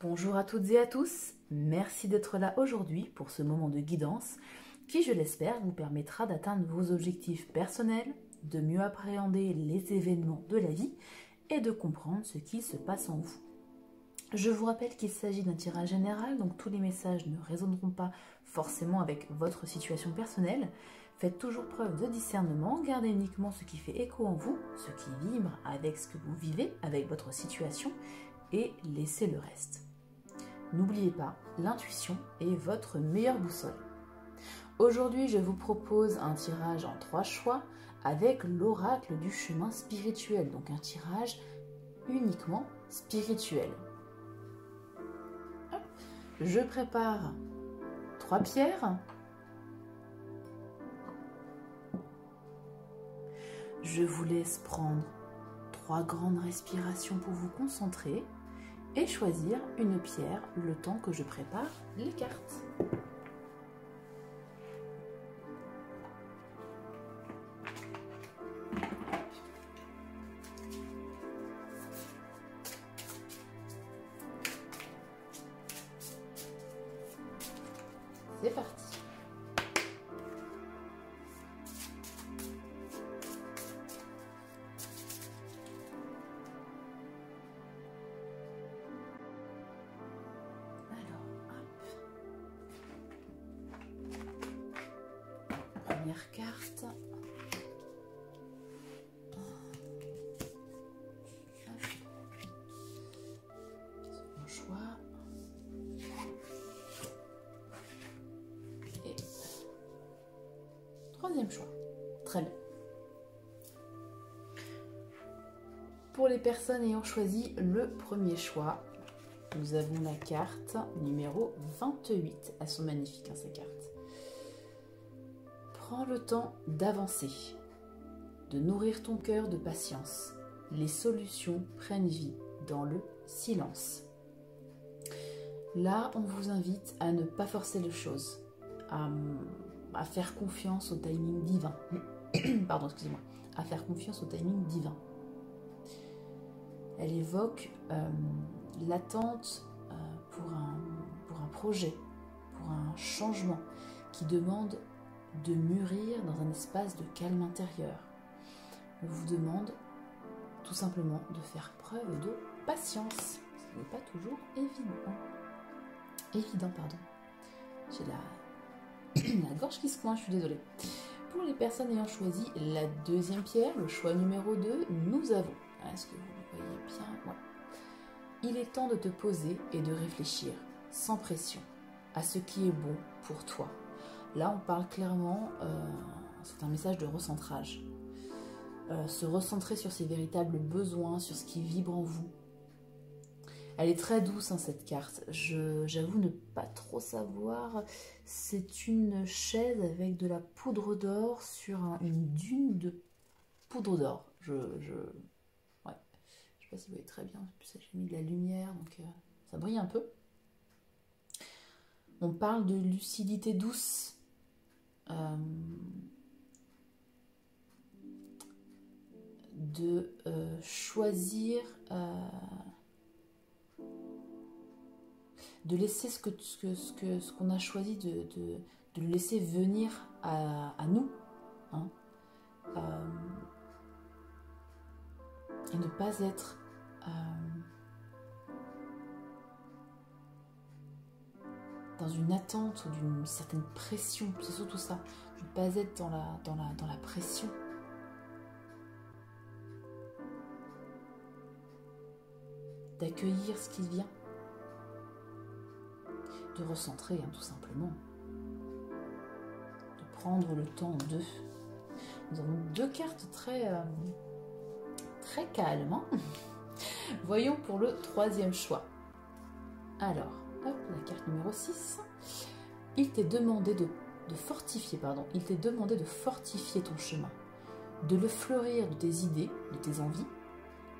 Bonjour à toutes et à tous, merci d'être là aujourd'hui pour ce moment de guidance qui, je l'espère, vous permettra d'atteindre vos objectifs personnels, de mieux appréhender les événements de la vie et de comprendre ce qui se passe en vous. Je vous rappelle qu'il s'agit d'un tirage général, donc tous les messages ne résonneront pas forcément avec votre situation personnelle. Faites toujours preuve de discernement, gardez uniquement ce qui fait écho en vous, ce qui vibre avec ce que vous vivez, avec votre situation, et laissez le reste. N'oubliez pas, l'intuition est votre meilleure boussole. Aujourd'hui, je vous propose un tirage en 3 choix avec l'oracle du chemin spirituel, donc un tirage uniquement spirituel. Je prépare 3 pierres. Je vous laisse prendre 3 grandes respirations pour vous concentrer et choisir une pierre le temps que je prépare les cartes. C'est parti. Première carte. Second choix. Et troisième choix. Très bien. Pour les personnes ayant choisi le premier choix, nous avons la carte numéro 28. Elles sont magnifiques, hein, ces cartes. Prends le temps d'avancer, de nourrir ton cœur de patience. Les solutions prennent vie dans le silence. Là, on vous invite à ne pas forcer les choses, à faire confiance au timing divin. Pardon, excusez-moi. À faire confiance au timing divin. Elle évoque l'attente pour un projet, pour un changement qui demande de mûrir dans un espace de calme intérieur. On vous demande tout simplement de faire preuve de patience, ce qui n'est pas toujours évident. J'ai la gorge qui se coince, je suis désolée. Pour les personnes ayant choisi la deuxième pierre, le choix numéro 2, nous avons, est-ce que vous le voyez bien? Ouais. Il est temps de te poser et de réfléchir, sans pression, à ce qui est bon pour toi. Là, on parle clairement, c'est un message de recentrage. Se recentrer sur ses véritables besoins, sur ce qui vibre en vous. Elle est très douce, hein, cette carte. J'avoue ne pas trop savoir. C'est une chaise avec de la poudre d'or sur une dune de poudre d'or. Ouais. Je ne sais pas si vous voyez très bien. J'ai mis de la lumière, donc ça brille un peu. On parle de lucidité douce. De choisir, de laisser ce qu'on a choisi, de le laisser venir à nous, hein, et ne pas être dans une attente ou d'une certaine pression. C'est surtout ça, ne pas être dans la pression. D'accueillir ce qui vient, de recentrer, hein, tout simplement, de prendre le temps de. Nous avons 2 cartes très calmes, hein. Voyons pour le troisième choix. Alors, hop, la carte numéro 6. Il t'est demandé de fortifier ton chemin, de le fleurir de tes idées, de tes envies.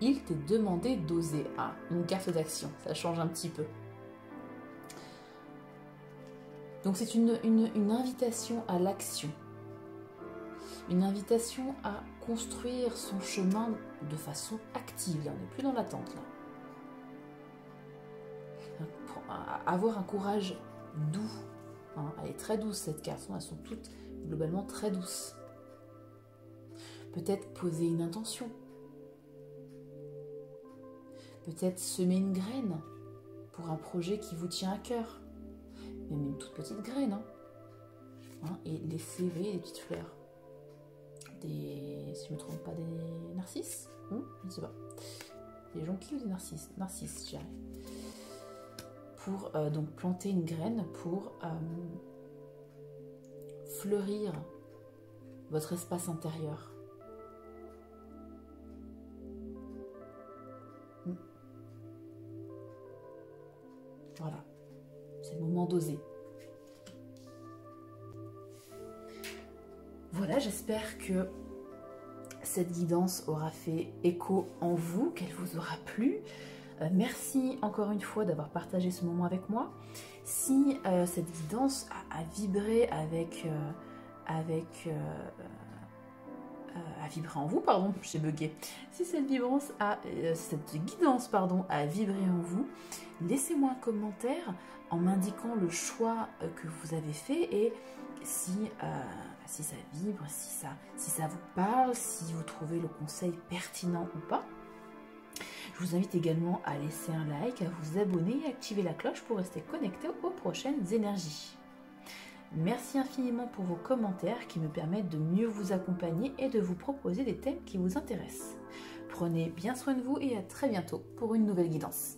Il t'est demandé d'oser. Ah, une carte d'action, ça change un petit peu. Donc c'est une invitation à l'action. Une invitation à construire son chemin de façon active. Là, on n'est plus dans l'attente. avoir un courage doux. Hein. Elle est très douce cette carte, elles sont toutes globalement très douces. Peut-être poser une intention. Peut-être semer une graine pour un projet qui vous tient à cœur. Même une toute petite graine. Hein, et laisser, vous voyez, des petites fleurs. Si je ne me trompe pas, des narcisses. Je ne sais pas. Des jonquilles ou des narcisses? Narcisses, je dirais. Pour donc planter une graine pour fleurir votre espace intérieur. Voilà, c'est le moment d'oser. Voilà, j'espère que cette guidance aura fait écho en vous, qu'elle vous aura plu. Merci encore une fois d'avoir partagé ce moment avec moi. Si cette guidance a vibré a vibré en vous, pardon, j'ai bugué. Si cette guidance a vibré en vous, laissez-moi un commentaire en m'indiquant le choix que vous avez fait et si ça vibre, si ça vous parle, si vous trouvez le conseil pertinent ou pas. Je vous invite également à laisser un like, à vous abonner et activer la cloche pour rester connecté aux prochaines énergies. Merci infiniment pour vos commentaires qui me permettent de mieux vous accompagner et de vous proposer des thèmes qui vous intéressent. Prenez bien soin de vous et à très bientôt pour une nouvelle guidance.